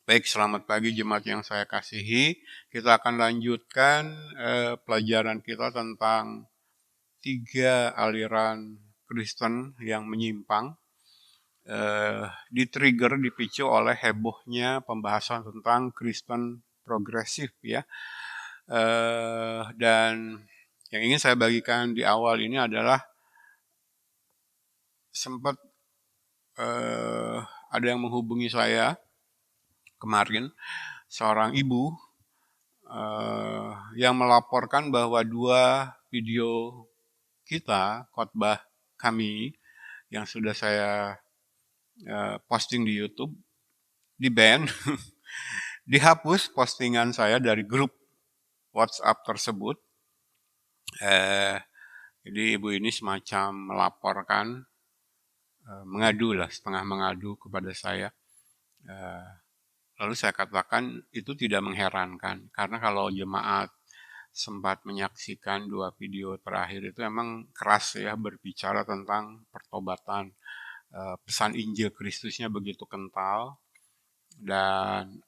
Baik, selamat pagi jemaat yang saya kasihi. Kita akan lanjutkan pelajaran kita tentang 3 aliran Kristen yang menyimpang. Di-trigger, dipicu oleh hebohnya pembahasan tentang Kristen progresif ya. Dan yang ingin saya bagikan di awal ini adalah sempat ada yang menghubungi saya kemarin, seorang ibu yang melaporkan bahwa 2 video kita, khotbah kami yang sudah saya posting di YouTube, di-ban, dihapus postingan saya dari grup WhatsApp tersebut. Jadi ibu ini semacam melaporkan, mengadu lah, setengah mengadu kepada saya. Lalu saya katakan itu tidak mengherankan, karena kalau jemaat sempat menyaksikan 2 video terakhir itu emang keras ya, berbicara tentang pertobatan. Pesan Injil Kristusnya begitu kental, dan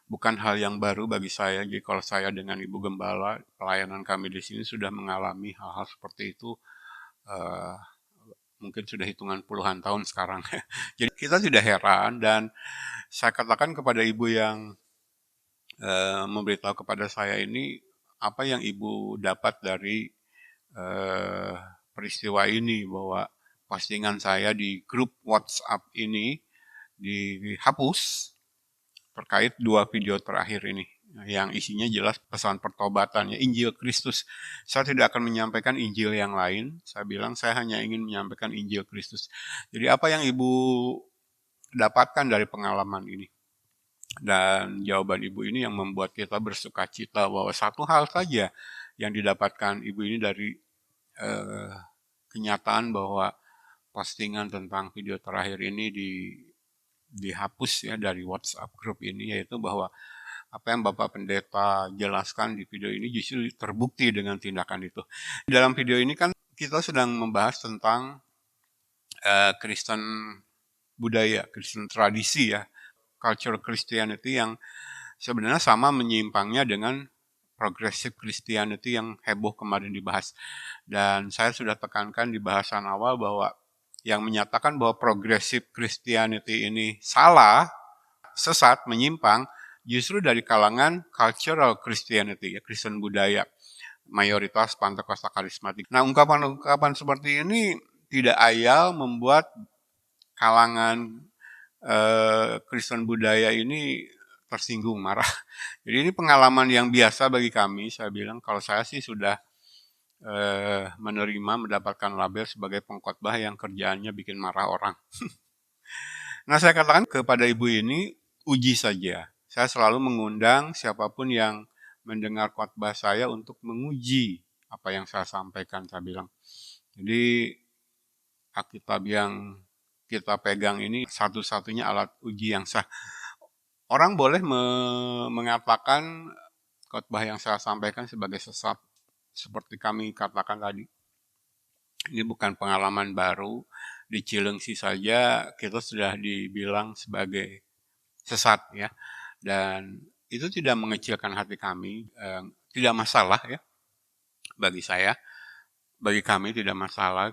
bukan hal yang baru bagi saya. Jadi kalau saya dengan Ibu Gembala, pelayanan kami di sini sudah mengalami hal-hal seperti itu, mungkin sudah hitungan puluhan tahun sekarang. Jadi kita tidak heran, dan saya katakan kepada ibu yang memberitahu kepada saya ini, apa yang ibu dapat dari peristiwa ini, bahwa postingan saya di grup WhatsApp ini dihapus terkait 2 video terakhir ini, yang isinya jelas pesan pertobatannya, Injil Kristus. Saya tidak akan menyampaikan Injil yang lain. Saya bilang saya hanya ingin menyampaikan Injil Kristus. Jadi apa yang ibu dapatkan dari pengalaman ini? Dan jawaban ibu ini yang membuat kita bersuka cita, bahwa satu hal saja yang didapatkan ibu ini dari kenyataan bahwa postingan tentang video terakhir ini dihapus ya dari WhatsApp grup ini, yaitu bahwa apa yang Bapak Pendeta jelaskan di video ini justru terbukti dengan tindakan itu. Dalam video ini kan kita sedang membahas tentang Kristen budaya, Kristen tradisi ya, culture Christianity yang sebenarnya sama menyimpangnya dengan progressive Christianity yang heboh kemarin dibahas. Dan saya sudah tekankan di bahasan awal bahwa yang menyatakan bahwa progressive Christianity ini salah, sesat, menyimpang, justru dari kalangan cultural Christianity, ya, Kristen budaya, mayoritas Pantekosta karismatik. Nah, ungkapan-ungkapan seperti ini tidak ayal membuat kalangan Kristen budaya ini tersinggung, marah. Jadi ini pengalaman yang biasa bagi kami. Saya bilang kalau saya sih sudah menerima, mendapatkan label sebagai pengkhotbah yang kerjaannya bikin marah orang. Nah, saya katakan kepada ibu ini, uji saja. Saya selalu mengundang siapapun yang mendengar khotbah saya untuk menguji apa yang saya sampaikan, saya bilang. Jadi Alkitab yang kita pegang ini satu-satunya alat uji yang sah. Orang boleh mengatakan khotbah yang saya sampaikan sebagai sesat, seperti kami katakan tadi. Ini bukan pengalaman baru. Di Cilengsi saja kita sudah dibilang sebagai sesat ya. Dan itu tidak mengecilkan hati kami, tidak masalah ya bagi saya. Bagi kami tidak masalah.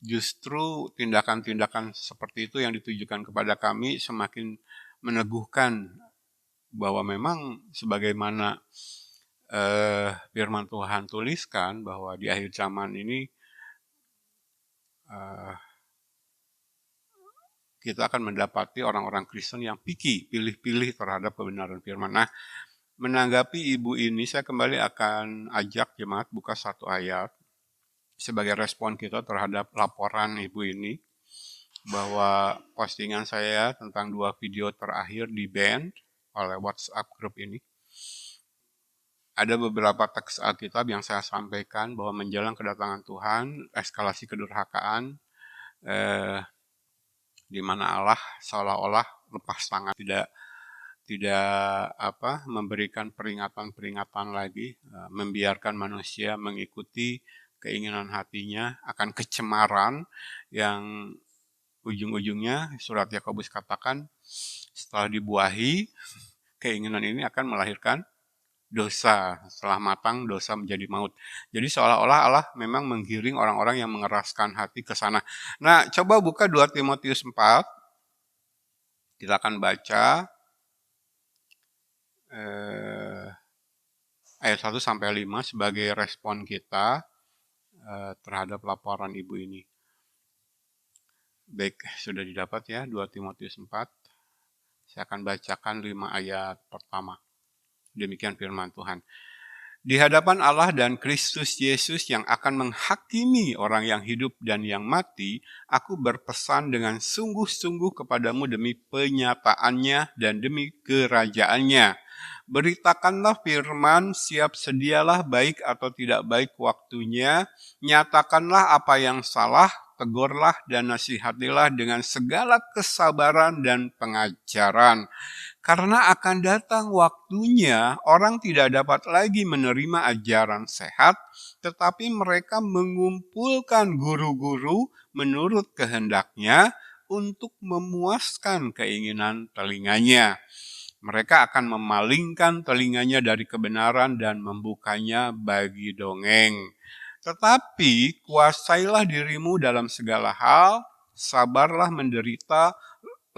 Justru tindakan-tindakan seperti itu yang ditujukan kepada kami semakin meneguhkan bahwa memang sebagaimana firman Tuhan tuliskan, bahwa di akhir zaman ini kita akan mendapati orang-orang Kristen yang pilih-pilih terhadap kebenaran firman. Nah, menanggapi ibu ini, saya kembali akan ajak jemaat buka satu ayat sebagai respon kita terhadap laporan ibu ini, bahwa postingan saya tentang 2 video terakhir di-ban oleh WhatsApp grup ini. Ada beberapa teks Alkitab yang saya sampaikan bahwa menjelang kedatangan Tuhan, eskalasi kedurhakaan, di mana Allah seolah-olah lepas tangan, tidak memberikan peringatan-peringatan lagi, membiarkan manusia mengikuti keinginan hatinya, akan kecemaran yang ujung-ujungnya surat Yakobus katakan setelah dibuahi, keinginan ini akan melahirkan dosa. Setelah matang, dosa menjadi maut. Jadi seolah-olah Allah memang menggiring orang-orang yang mengeraskan hati ke sana. Nah, coba buka 2 Timotius 4. Kita akan baca ayat 1 sampai 5 sebagai respon kita terhadap laporan ibu ini. Baik, sudah didapat ya 2 Timotius 4. Saya akan bacakan 5 ayat pertama. Demikian firman Tuhan. Di hadapan Allah dan Kristus Yesus yang akan menghakimi orang yang hidup dan yang mati, aku berpesan dengan sungguh-sungguh kepadamu demi penyataannya dan demi kerajaannya. Beritakanlah firman, siap sedialah baik atau tidak baik waktunya, nyatakanlah apa yang salah, tegurlah dan nasihatilah dengan segala kesabaran dan pengajaran. Karena akan datang waktunya orang tidak dapat lagi menerima ajaran sehat, tetapi mereka mengumpulkan guru-guru menurut kehendaknya untuk memuaskan keinginan telinganya. Mereka akan memalingkan telinganya dari kebenaran dan membukanya bagi dongeng. Tetapi kuasailah dirimu dalam segala hal, sabarlah menderita,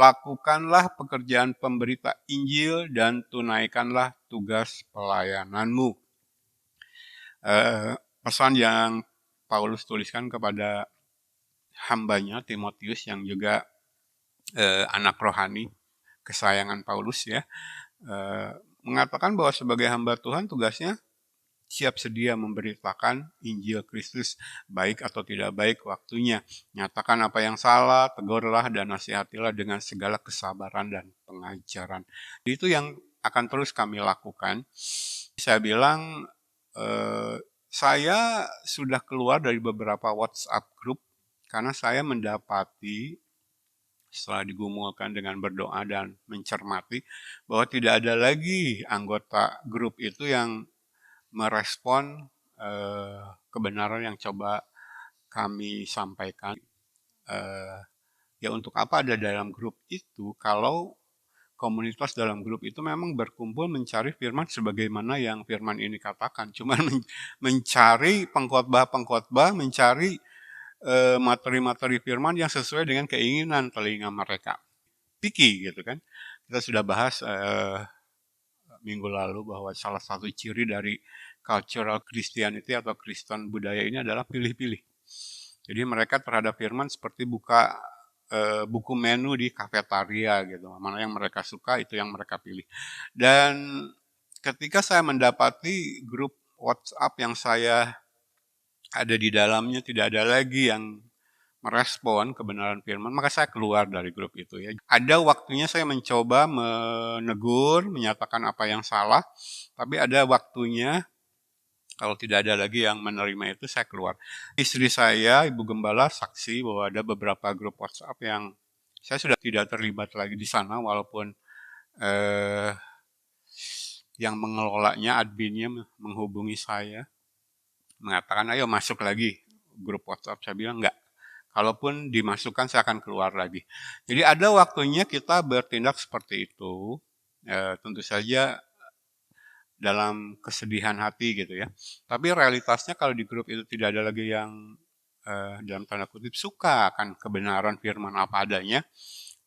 lakukanlah pekerjaan pemberita Injil dan tunaikanlah tugas pelayananmu. Pesan yang Paulus tuliskan kepada hambanya Timotius yang juga anak rohani kesayangan Paulus ya, mengatakan bahwa sebagai hamba Tuhan tugasnya siap sedia memberitakan Injil Kristus, baik atau tidak baik waktunya. Nyatakan apa yang salah, tegurlah dan nasihatilah dengan segala kesabaran dan pengajaran. Itu yang akan terus kami lakukan. Saya bilang, saya sudah keluar dari beberapa WhatsApp group karena saya mendapati setelah digumulkan dengan berdoa dan mencermati bahwa tidak ada lagi anggota grup itu yang merespon kebenaran yang coba kami sampaikan. Ya untuk apa ada dalam grup itu kalau komunitas dalam grup itu memang berkumpul mencari firman sebagaimana yang firman ini katakan. Cuma mencari pengkhotbah-pengkhotbah, mencari materi-materi firman yang sesuai dengan keinginan telinga mereka. Picky gitu kan. Kita sudah bahas minggu lalu bahwa salah satu ciri dari cultural Christianity atau Kristen budaya ini adalah pilih-pilih. Jadi mereka terhadap firman seperti buka buku menu di kafetaria gitu. Mana yang mereka suka itu yang mereka pilih. Dan ketika saya mendapati grup WhatsApp yang saya ada di dalamnya tidak ada lagi yang merespon kebenaran firman, maka saya keluar dari grup itu ya. Ada waktunya saya mencoba menegur, menyatakan apa yang salah, tapi ada waktunya kalau tidak ada lagi yang menerima itu saya keluar. Istri saya, Ibu Gembala, saksi bahwa ada beberapa grup WhatsApp yang saya sudah tidak terlibat lagi di sana, walaupun yang mengelolanya, adminnya menghubungi saya, mengatakan ayo masuk lagi grup WhatsApp. Saya bilang enggak. Kalaupun dimasukkan saya akan keluar lagi. Jadi ada waktunya kita bertindak seperti itu. Tentu saja dalam kesedihan hati gitu ya. Tapi realitasnya kalau di grup itu tidak ada lagi yang dalam tanda kutip suka akan kebenaran firman apa adanya,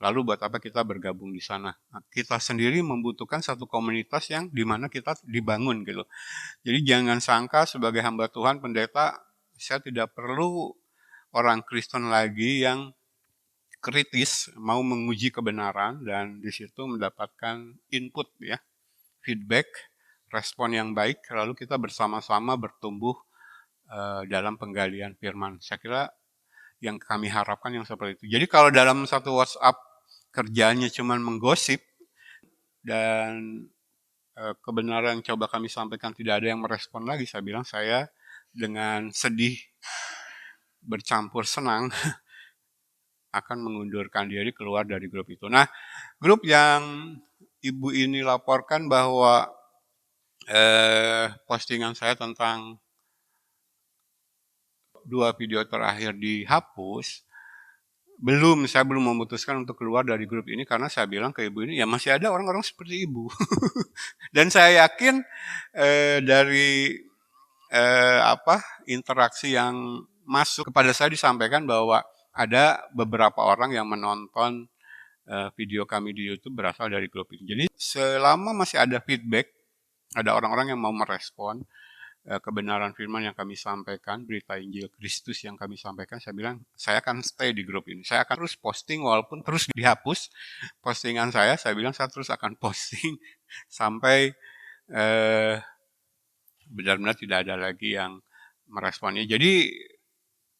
lalu buat apa kita bergabung di sana? Nah, kita sendiri membutuhkan satu komunitas yang dimana kita dibangun gitu. Jadi jangan sangka sebagai hamba Tuhan, pendeta, saya tidak perlu orang Kristen lagi yang kritis mau menguji kebenaran dan di situ mendapatkan input ya, feedback, respon yang baik, lalu kita bersama-sama bertumbuh dalam penggalian firman. Saya kira yang kami harapkan yang seperti itu. Jadi kalau dalam satu WhatsApp kerjanya cuma menggosip dan kebenaran yang coba kami sampaikan tidak ada yang merespon lagi, saya bilang saya dengan sedih bercampur senang akan mengundurkan diri keluar dari grup itu. Nah, grup yang ibu ini laporkan bahwa postingan saya tentang 2 video terakhir dihapus, saya belum memutuskan untuk keluar dari grup ini karena saya bilang ke ibu ini, ya masih ada orang-orang seperti ibu. Dan saya yakin dari interaksi yang masuk kepada saya disampaikan bahwa ada beberapa orang yang menonton video kami di YouTube berasal dari grup ini. Jadi selama masih ada feedback, ada orang-orang yang mau merespon kebenaran firman yang kami sampaikan, berita Injil Kristus yang kami sampaikan, saya bilang, saya akan stay di grup ini. Saya akan terus posting walaupun terus dihapus postingan saya bilang saya terus akan posting sampai benar-benar tidak ada lagi yang meresponnya. Jadi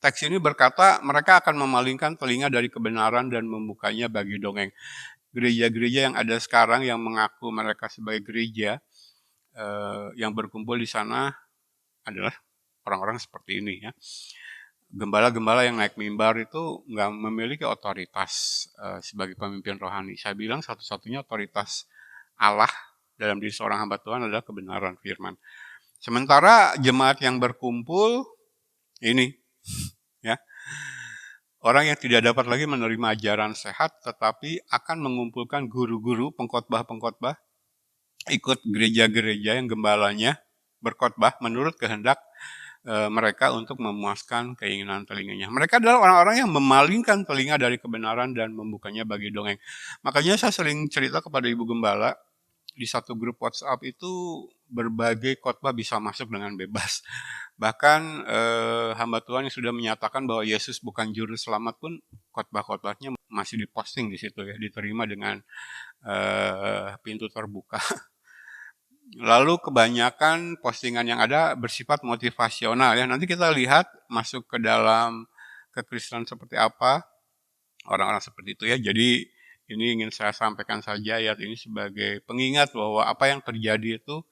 teks ini berkata mereka akan memalingkan telinga dari kebenaran dan membukanya bagi dongeng. Gereja-gereja yang ada sekarang yang mengaku mereka sebagai gereja yang berkumpul di sana adalah orang-orang seperti ini ya. Gembala-gembala yang naik mimbar itu nggak memiliki otoritas sebagai pemimpin rohani. Saya bilang satu-satunya otoritas Allah dalam diri seorang hamba Tuhan adalah kebenaran firman. Sementara jemaat yang berkumpul ini ya, orang yang tidak dapat lagi menerima ajaran sehat tetapi akan mengumpulkan guru-guru, pengkhotbah-pengkhotbah, ikut gereja-gereja yang gembalanya berkhotbah menurut kehendak mereka untuk memuaskan keinginan telinganya. Mereka adalah orang-orang yang memalingkan telinga dari kebenaran dan membukanya bagi dongeng. Makanya saya sering cerita kepada ibu gembala, di satu grup WhatsApp itu berbagai khotbah bisa masuk dengan bebas. Bahkan hamba Tuhan yang sudah menyatakan bahwa Yesus bukan juru selamat pun khotbah-khotbahnya masih diposting di situ ya, diterima dengan pintu terbuka. Lalu kebanyakan postingan yang ada bersifat motivasional ya. Nanti kita lihat masuk ke dalam kekristenan seperti apa orang-orang seperti itu ya. Jadi ini ingin saya sampaikan saja ayat ini sebagai pengingat bahwa apa yang terjadi itu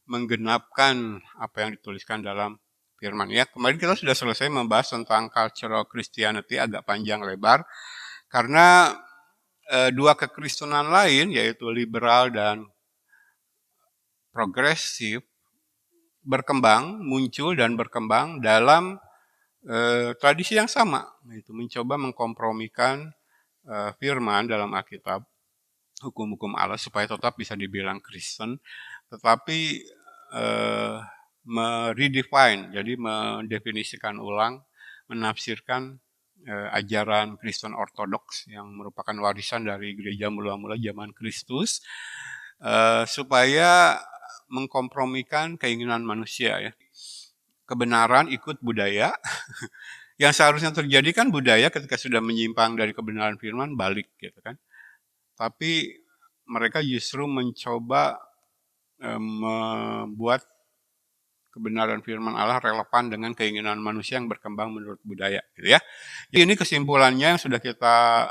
menggenapkan apa yang dituliskan dalam firman ya. Kemarin kita sudah selesai membahas tentang cultural Christianity agak panjang lebar karena dua kekristenan lain yaitu liberal dan progresif berkembang, muncul dan berkembang dalam tradisi yang sama, yaitu mencoba mengkompromikan firman dalam Alkitab, hukum-hukum Allah supaya tetap bisa dibilang Kristen, tetapi meredefine, jadi mendefinisikan ulang, menafsirkan ajaran Kristen Ortodoks yang merupakan warisan dari gereja mula-mula zaman Kristus, supaya mengkompromikan keinginan manusia ya. Kebenaran ikut budaya. Yang seharusnya terjadi kan budaya ketika sudah menyimpang dari kebenaran firman balik gitu kan. Tapi mereka justru mencoba membuat kebenaran firman Allah relevan dengan keinginan manusia yang berkembang menurut budaya gitu ya. Jadi ini kesimpulannya yang sudah kita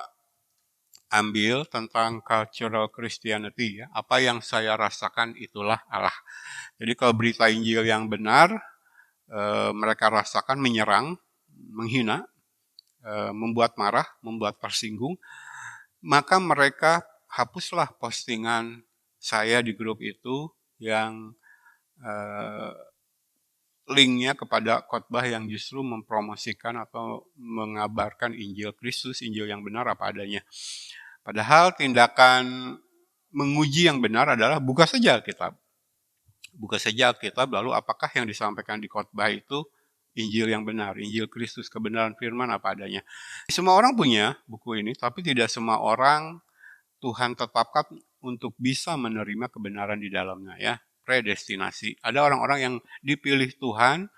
ambil tentang cultural Christianity ya. Apa yang saya rasakan itulah Allah. Jadi kalau berita Injil yang benar mereka rasakan menyerang, menghina, membuat marah, membuat tersinggung, maka mereka hapuslah postingan saya di grup itu yang linknya kepada khotbah yang justru mempromosikan atau mengabarkan Injil Kristus, Injil yang benar apa adanya. Padahal tindakan menguji yang benar adalah buka saja Alkitab. Buka saja Alkitab, lalu apakah yang disampaikan di khotbah itu Injil yang benar, Injil Kristus, kebenaran firman apa adanya. Semua orang punya buku ini, tapi tidak semua orang Tuhan tetapkan untuk bisa menerima kebenaran di dalamnya ya. Predestinasi. Ada orang-orang yang dipilih Tuhan,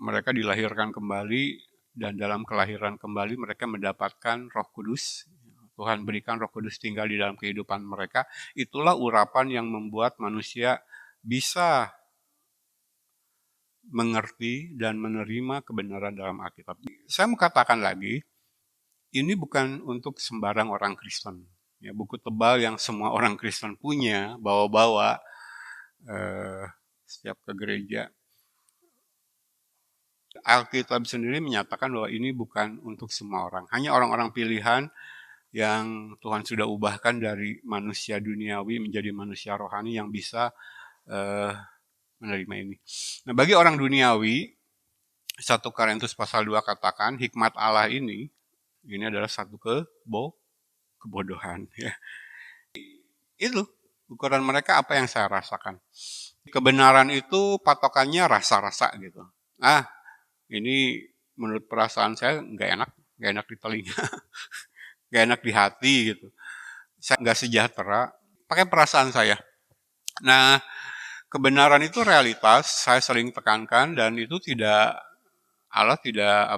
mereka dilahirkan kembali dan dalam kelahiran kembali mereka mendapatkan Roh Kudus. Tuhan berikan Roh Kudus tinggal di dalam kehidupan mereka. Itulah urapan yang membuat manusia bisa mengerti dan menerima kebenaran dalam Alkitab. Saya mau katakan lagi, ini bukan untuk sembarang orang Kristen. Ya, buku tebal yang semua orang Kristen punya, bawa-bawa setiap ke gereja. Alkitab sendiri menyatakan bahwa ini bukan untuk semua orang. Hanya orang-orang pilihan yang Tuhan sudah ubahkan dari manusia duniawi menjadi manusia rohani yang bisa menerima ini. Nah, bagi orang duniawi 1 Korintus pasal 2 katakan hikmat Allah ini adalah satu kebodohan. Ya. Itu ukuran mereka apa yang saya rasakan. Kebenaran itu patokannya rasa-rasa gitu. Ini menurut perasaan saya nggak enak di telinga, nggak enak di hati gitu. Saya nggak sejahtera, pakai perasaan saya. Nah, kebenaran itu realitas, saya sering tekankan dan itu Allah tidak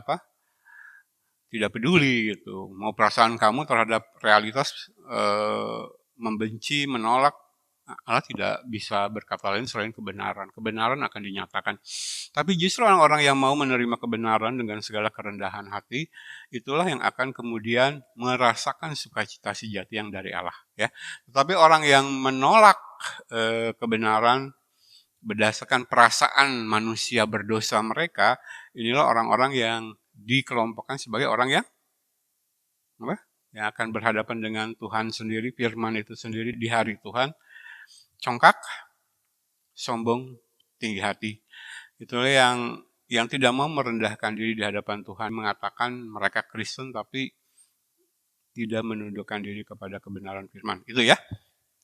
peduli gitu. Mau perasaan kamu terhadap realitas membenci, menolak, Allah tidak bisa berkata lain selain kebenaran. Kebenaran akan dinyatakan. Tapi justru orang-orang yang mau menerima kebenaran dengan segala kerendahan hati, itulah yang akan kemudian merasakan sukacita sejati yang dari Allah. Ya. Tetapi orang yang menolak kebenaran berdasarkan perasaan manusia berdosa mereka, inilah orang-orang yang dikelompokkan sebagai orang yang akan berhadapan dengan Tuhan sendiri, firman itu sendiri di hari Tuhan, congkak, sombong, tinggi hati. Itulah yang tidak mau merendahkan diri di hadapan Tuhan, mengatakan mereka Kristen tapi tidak menundukkan diri kepada kebenaran firman. Itu ya.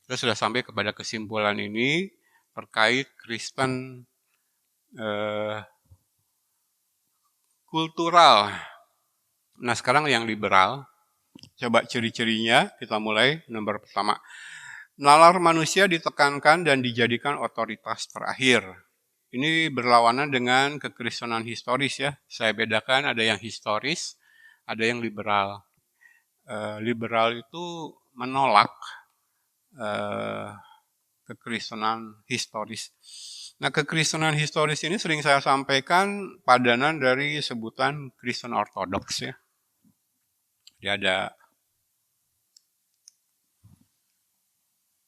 Kita sudah sampai kepada kesimpulan ini terkait Kristen kultural. Nah sekarang yang liberal, coba ciri-cirinya kita mulai nomor pertama. Nalar manusia ditekankan dan dijadikan otoritas terakhir. Ini berlawanan dengan kekristenan historis ya. Saya bedakan ada yang historis, ada yang liberal. Liberal itu menolak kekristenan historis. Nah, kekristenan historis ini sering saya sampaikan padanan dari sebutan Kristen Ortodoks ya. Dia ada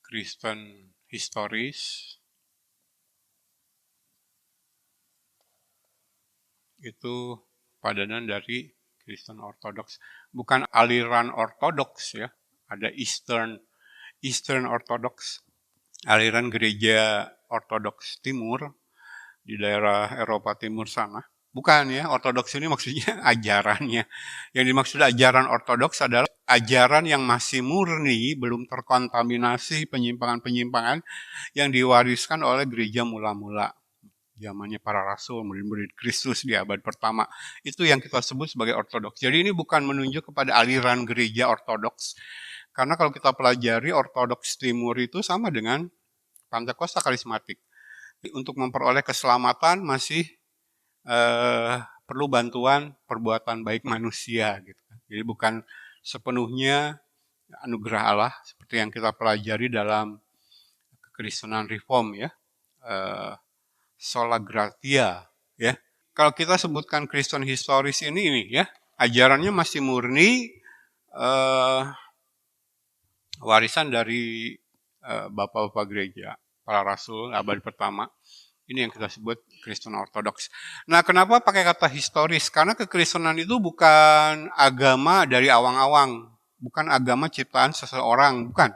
Kristen historis, itu padanan dari Kristen Ortodoks. Bukan aliran Ortodoks ya, ada Eastern Orthodox, aliran gereja Ortodoks Timur di daerah Eropa Timur sana. Bukan ya, Ortodoks ini maksudnya ajarannya. Yang dimaksud ajaran Ortodoks adalah ajaran yang masih murni, belum terkontaminasi penyimpangan-penyimpangan yang diwariskan oleh gereja mula-mula. Zamannya para rasul, murid-murid Kristus di abad pertama. Itu yang kita sebut sebagai Ortodoks. Jadi ini bukan menunjuk kepada aliran gereja Ortodoks. Karena kalau kita pelajari Ortodoks Timur itu sama dengan Pantekosta karismatik. Untuk memperoleh keselamatan masih perlu bantuan perbuatan baik manusia gitu. Jadi bukan sepenuhnya anugerah Allah seperti yang kita pelajari dalam kekristenan reform ya. Sola gratia ya. Kalau kita sebutkan Kristen historis ini ya, ajarannya masih murni warisan dari bapak-bapak gereja, para rasul abad pertama. Ini yang kita sebut Kristen Ortodoks. Nah, kenapa pakai kata historis? Karena kekristenan itu bukan agama dari awang-awang, bukan agama ciptaan seseorang, bukan.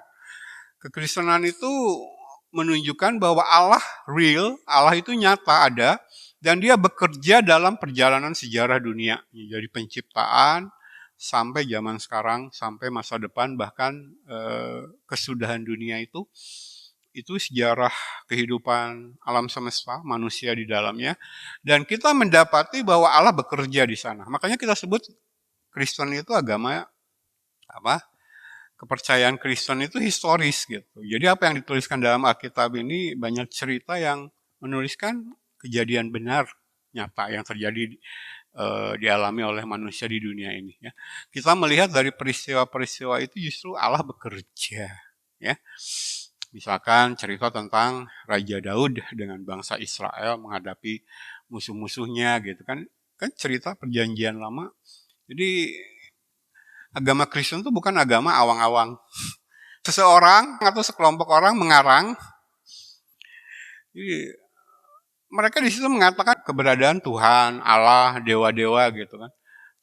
Kekristenan itu menunjukkan bahwa Allah real, Allah itu nyata ada, dan dia bekerja dalam perjalanan sejarah dunia. Jadi penciptaan, sampai zaman sekarang, sampai masa depan, bahkan kesudahan dunia itu sejarah kehidupan alam semesta, manusia di dalamnya, dan kita mendapati bahwa Allah bekerja di sana. Makanya kita sebut Kristen itu agama kepercayaan Kristen itu historis gitu. Jadi apa yang dituliskan dalam Alkitab ini banyak cerita yang menuliskan kejadian benar nyata yang terjadi dialami oleh manusia di dunia ini. Ya. Kita melihat dari peristiwa-peristiwa itu justru Allah bekerja. Ya. Misalkan cerita tentang Raja Daud dengan bangsa Israel menghadapi musuh-musuhnya gitu kan cerita perjanjian lama. Jadi agama Kristen itu bukan agama awang-awang. Seseorang atau sekelompok orang mengarang. Jadi mereka di situ mengatakan keberadaan Tuhan, Allah, dewa-dewa gitu kan.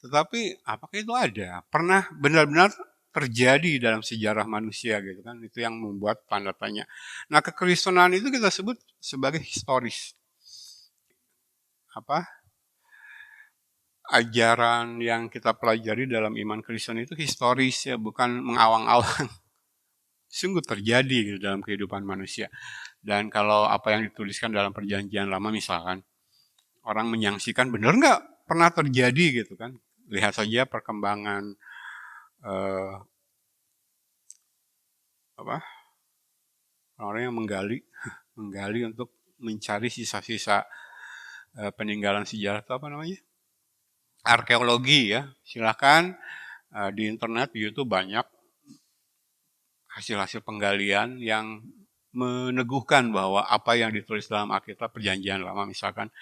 Tetapi apakah itu ada? Pernah benar-benar terjadi dalam sejarah manusia gitu kan. Itu yang membuat tanda tanya. Nah, kekristenan itu kita sebut sebagai historis. ajaran yang kita pelajari dalam iman Kristen itu historis ya, bukan mengawang-awang. Sungguh terjadi gitu dalam kehidupan manusia. Dan kalau apa yang dituliskan dalam perjanjian lama misalkan, orang menyaksikan benar nggak pernah terjadi gitu kan. Lihat saja perkembangan orang yang menggali untuk mencari sisa-sisa peninggalan sejarah itu apa namanya? Arkeologi ya. Silakan di internet, di YouTube banyak hasil-hasil penggalian yang meneguhkan bahwa apa yang ditulis dalam Alkitab Perjanjian Lama misalkan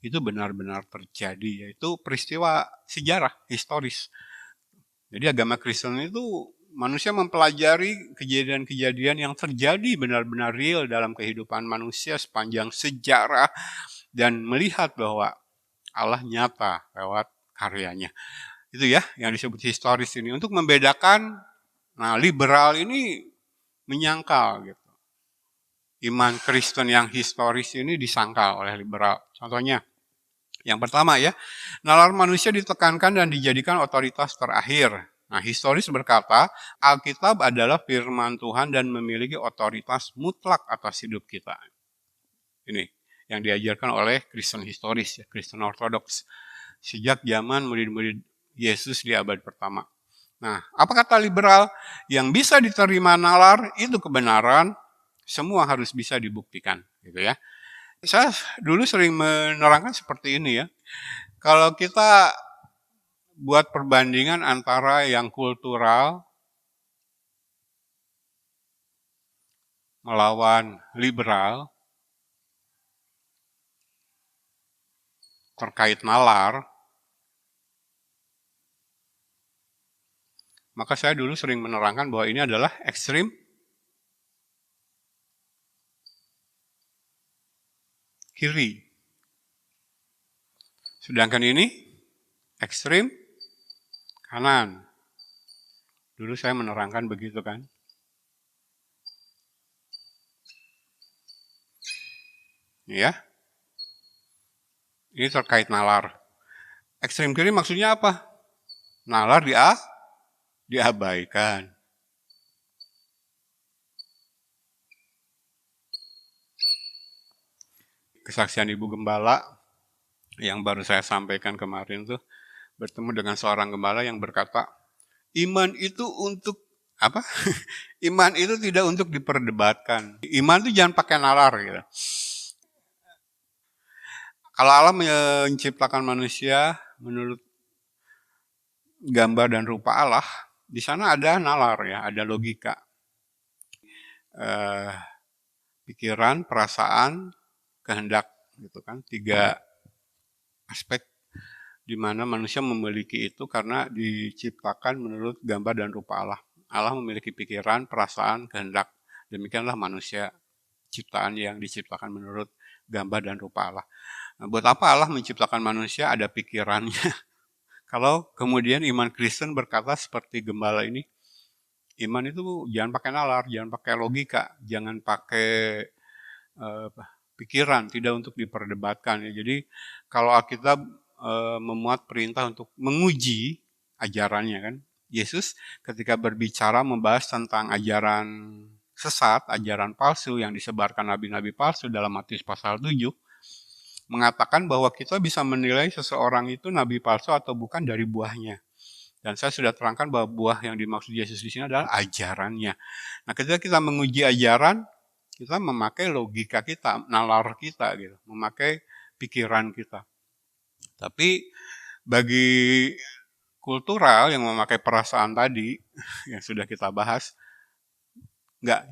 itu benar-benar terjadi, yaitu peristiwa sejarah historis. Jadi agama Kristen itu manusia mempelajari kejadian-kejadian yang terjadi benar-benar real dalam kehidupan manusia sepanjang sejarah dan melihat bahwa Allah nyata lewat karyanya. Itu ya yang disebut historis ini. Untuk membedakan, nah liberal ini menyangkal gitu. Iman Kristen yang historis ini disangkal oleh liberal. Contohnya, yang pertama ya, nalar manusia ditekankan dan dijadikan otoritas terakhir. Nah, historis berkata, Alkitab adalah firman Tuhan dan memiliki otoritas mutlak atas hidup kita. Ini yang diajarkan oleh Kristen historis, ya, Kristen Ortodoks. Sejak zaman murid-murid Yesus di abad pertama. Nah, apa kata liberal? Yang bisa diterima nalar itu kebenaran, semua harus bisa dibuktikan, gitu ya. Saya dulu sering menerangkan seperti ini ya. Kalau kita buat perbandingan antara yang kultural melawan liberal terkait nalar, maka saya dulu sering menerangkan bahwa ini adalah ekstrim kiri. Sedangkan ini ekstrim kanan. Dulu saya menerangkan begitu kan. Ya. Ini terkait nalar. Ekstrim kiri maksudnya apa? Nalar diabaikan. Kesaksian Ibu Gembala yang baru saya sampaikan kemarin tuh, bertemu dengan seorang gembala yang berkata, iman itu untuk apa? Iman itu tidak untuk diperdebatkan. Iman itu jangan pakai nalar gitu. Kalau Allah menciptakan manusia menurut gambar dan rupa Allah, di sana ada nalar ya, ada logika. Pikiran, perasaan, kehendak gitu kan. 3 aspek di mana manusia memiliki itu karena diciptakan menurut gambar dan rupa Allah. Allah memiliki pikiran, perasaan, kehendak. Demikianlah manusia ciptaan yang diciptakan menurut gambar dan rupa Allah. Nah, buat apa Allah menciptakan manusia ada pikirannya? Kalau kemudian iman Kristen berkata seperti gembala ini, iman itu jangan pakai nalar, jangan pakai logika, jangan pakai pikiran, tidak untuk diperdebatkan. Ya. Jadi kalau Alkitab memuat perintah untuk menguji ajarannya kan, Yesus ketika berbicara membahas tentang ajaran sesat, ajaran palsu yang disebarkan nabi-nabi palsu dalam Matius pasal 7, mengatakan bahwa kita bisa menilai seseorang itu nabi palsu atau bukan dari buahnya. Dan saya sudah terangkan bahwa buah yang dimaksud Yesus di sini adalah ajarannya. Nah, ketika kita menguji ajaran, kita memakai logika kita, nalar kita gitu, memakai pikiran kita. Tapi bagi kultural yang memakai perasaan tadi yang sudah kita bahas, enggak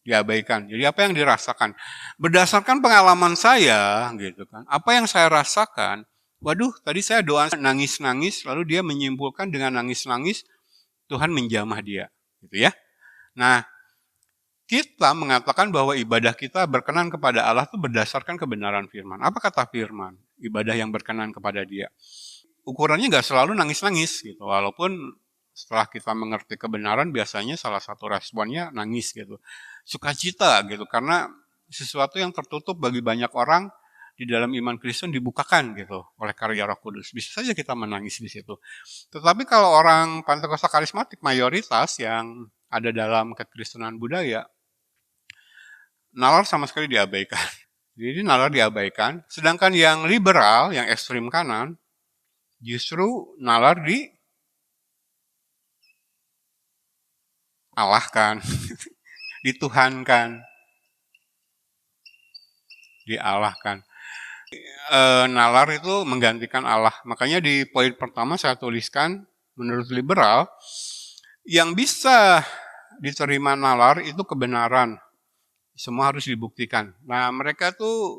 diabaikan. Jadi apa yang dirasakan? Berdasarkan pengalaman saya gitu kan. Apa yang saya rasakan, waduh tadi saya doa nangis-nangis lalu dia menyimpulkan dengan nangis-nangis Tuhan menjamah dia, gitu ya. Nah, kita mengatakan bahwa ibadah kita berkenan kepada Allah itu berdasarkan kebenaran firman. Apa kata firman? Ibadah yang berkenan kepada Dia. Ukurannya nggak selalu nangis-nangis gitu. Walaupun setelah kita mengerti kebenaran biasanya salah satu responnya nangis gitu. Sukacita gitu karena sesuatu yang tertutup bagi banyak orang di dalam iman Kristen dibukakan gitu oleh karya Roh Kudus. Bisa saja kita menangis di situ. Tetapi kalau orang Pentakosta karismatik mayoritas yang ada dalam kekristenan budaya, nalar sama sekali diabaikan. Jadi nalar diabaikan, sedangkan yang liberal, yang ekstrim kanan, justru nalar dialahkan, dituhankan, dialahkan. Nalar itu menggantikan Allah. Makanya di poin pertama saya tuliskan, menurut liberal, yang bisa diterima nalar itu kebenaran. Semua harus dibuktikan. Nah, mereka tuh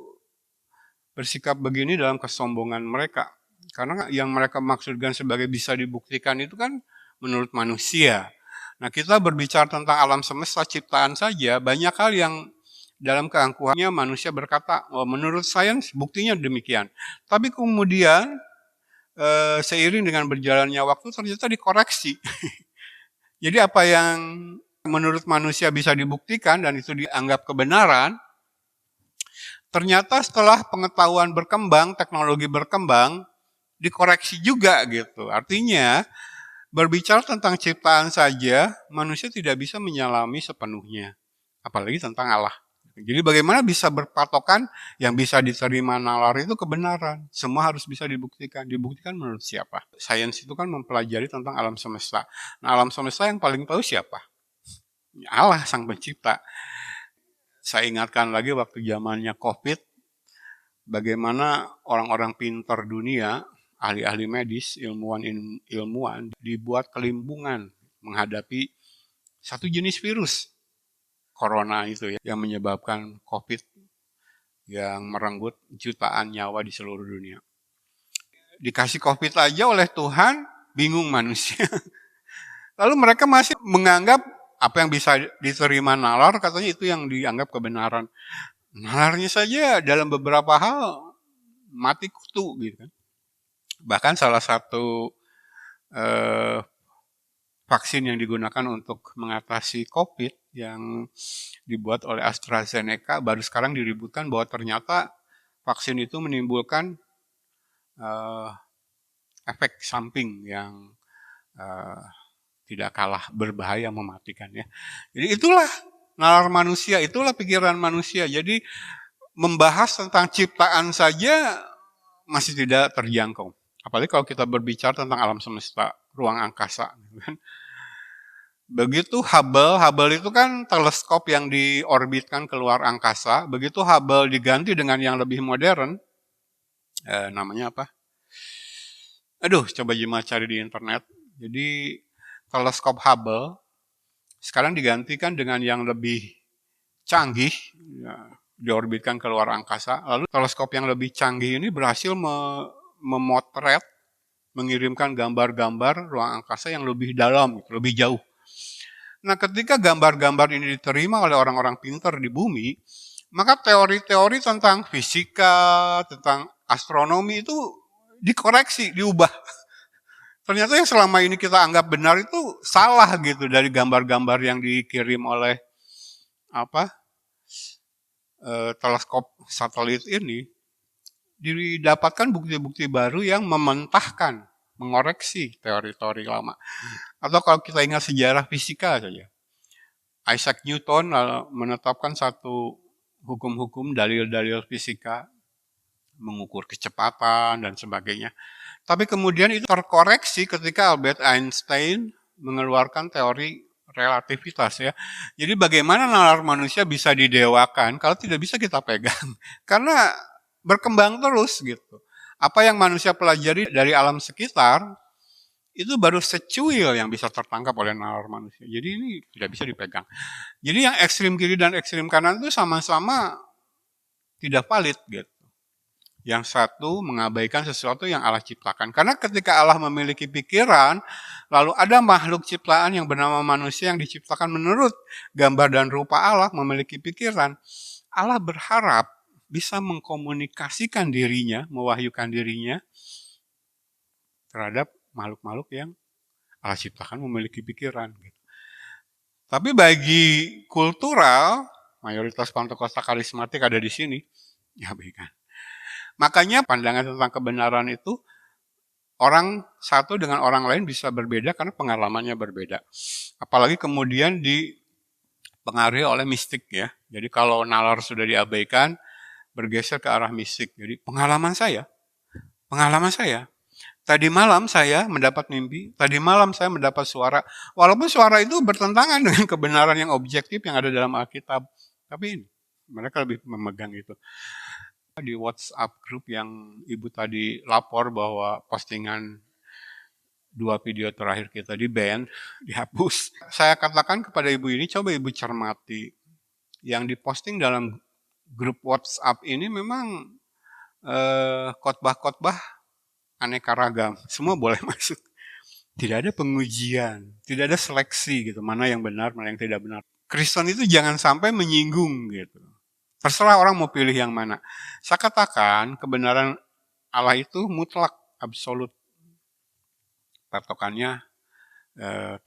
bersikap begini dalam kesombongan mereka. Karena yang mereka maksudkan sebagai bisa dibuktikan itu kan menurut manusia. Nah, kita berbicara tentang alam semesta ciptaan saja, banyak hal yang dalam keangkuhannya manusia berkata, oh, menurut sains buktinya demikian. Tapi kemudian seiring dengan berjalannya waktu ternyata dikoreksi. Jadi apa yang menurut manusia bisa dibuktikan dan itu dianggap kebenaran, ternyata setelah pengetahuan berkembang, teknologi berkembang, dikoreksi juga gitu. Artinya, berbicara tentang ciptaan saja, manusia tidak bisa menyalami sepenuhnya. Apalagi tentang Allah. Jadi bagaimana bisa berpatokan yang bisa diterima nalar itu kebenaran. Semua harus bisa dibuktikan. Dibuktikan menurut siapa? Sains itu kan mempelajari tentang alam semesta. Nah, alam semesta yang paling tahu siapa? Allah, sang pencipta. Saya ingatkan lagi waktu zamannya COVID, bagaimana orang-orang pintar dunia, ahli-ahli medis, ilmuwan dibuat kelimbungan menghadapi satu jenis virus, corona itu ya, yang menyebabkan COVID yang merenggut jutaan nyawa di seluruh dunia. Dikasih COVID aja oleh Tuhan, bingung manusia. Lalu mereka masih menganggap apa yang bisa diterima nalar, katanya itu yang dianggap kebenaran. Nalarnya saja dalam beberapa hal mati kutu gitu kan. Bahkan salah satu vaksin yang digunakan untuk mengatasi COVID yang dibuat oleh AstraZeneca baru sekarang diributkan bahwa ternyata vaksin itu menimbulkan efek samping yang tidak kalah berbahaya, mematikan ya. Jadi itulah nalar manusia, itulah pikiran manusia. Jadi membahas tentang ciptaan saja masih tidak terjangkau. Apalagi kalau kita berbicara tentang alam semesta, ruang angkasa. Begitu Hubble itu kan teleskop yang diorbitkan keluar angkasa. Begitu Hubble diganti dengan yang lebih modern, namanya apa? Aduh, coba jemaat cari di internet. Jadi teleskop Hubble sekarang digantikan dengan yang lebih canggih, ya, diorbitkan keluar angkasa. Lalu teleskop yang lebih canggih ini berhasil memotret, mengirimkan gambar-gambar ruang angkasa yang lebih dalam, lebih jauh. Nah, ketika gambar-gambar ini diterima oleh orang-orang pintar di bumi, maka teori-teori tentang fisika, tentang astronomi itu dikoreksi, diubah. Ternyata yang selama ini kita anggap benar itu salah gitu dari gambar-gambar yang dikirim oleh teleskop satelit ini. Didapatkan bukti-bukti baru yang mementahkan, mengoreksi teori-teori lama. Atau kalau kita ingat sejarah fisika saja, Isaac Newton menetapkan satu hukum-hukum, dalil-dalil fisika, mengukur kecepatan dan sebagainya. Tapi kemudian itu terkoreksi ketika Albert Einstein mengeluarkan teori relativitas ya. Jadi bagaimana nalar manusia bisa didewakan kalau tidak bisa kita pegang? Karena berkembang terus gitu. Apa yang manusia pelajari dari alam sekitar itu baru secuil yang bisa tertangkap oleh nalar manusia. Jadi ini tidak bisa dipegang. Jadi yang ekstrim kiri dan ekstrim kanan itu sama-sama tidak valid gitu. Yang satu mengabaikan sesuatu yang Allah ciptakan. Karena ketika Allah memiliki pikiran, lalu ada makhluk ciptaan yang bernama manusia yang diciptakan menurut gambar dan rupa Allah memiliki pikiran. Allah berharap bisa mengkomunikasikan dirinya, mewahyukan dirinya terhadap makhluk-makhluk yang Allah ciptakan memiliki pikiran. Tapi bagi kultural, mayoritas Pentakosta karismatik ada di sini, ya berikan. Makanya pandangan tentang kebenaran itu orang satu dengan orang lain bisa berbeda karena pengalamannya berbeda. Apalagi kemudian dipengaruhi oleh mistik ya. Jadi kalau nalar sudah diabaikan, bergeser ke arah mistik. Jadi pengalaman saya. Tadi malam saya mendapat mimpi, tadi malam saya mendapat suara. Walaupun suara itu bertentangan dengan kebenaran yang objektif yang ada dalam Alkitab. Tapi ini, mereka lebih memegang itu. Di WhatsApp grup yang ibu tadi lapor bahwa postingan 2 video terakhir kita di-ban, dihapus. Saya katakan kepada ibu ini, coba ibu cermati. Yang diposting dalam grup WhatsApp ini memang khotbah-khotbah aneka ragam. Semua boleh masuk. Tidak ada pengujian, tidak ada seleksi gitu, mana yang benar, mana yang tidak benar. Kristen itu jangan sampai menyinggung gitu. Terserah orang mau pilih yang mana. Saya katakan kebenaran Allah itu mutlak, absolut. Patokannya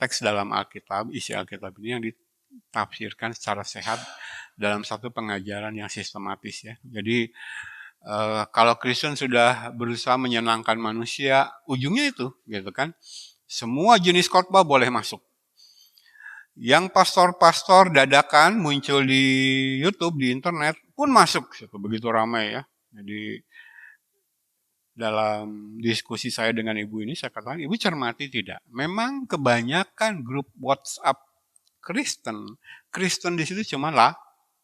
teks dalam Alkitab, isi Alkitab ini yang ditafsirkan secara sehat dalam satu pengajaran yang sistematis ya. Jadi kalau Kristen sudah berusaha menyenangkan manusia, ujungnya itu gitu kan. Semua jenis khotbah boleh masuk. Yang pastor-pastor dadakan muncul di YouTube, di internet pun masuk. Begitu ramai ya. Jadi dalam diskusi saya dengan ibu ini, saya katakan, ibu cermati tidak. Memang kebanyakan grup WhatsApp Kristen di situ cuma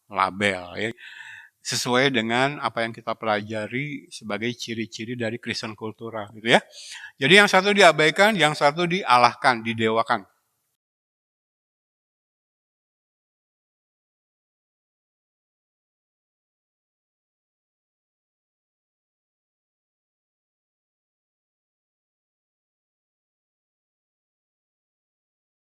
label ya. Sesuai dengan apa yang kita pelajari sebagai ciri-ciri dari Kristen kultural gitu ya. Jadi yang satu diabaikan, yang satu dialahkan, didewakan.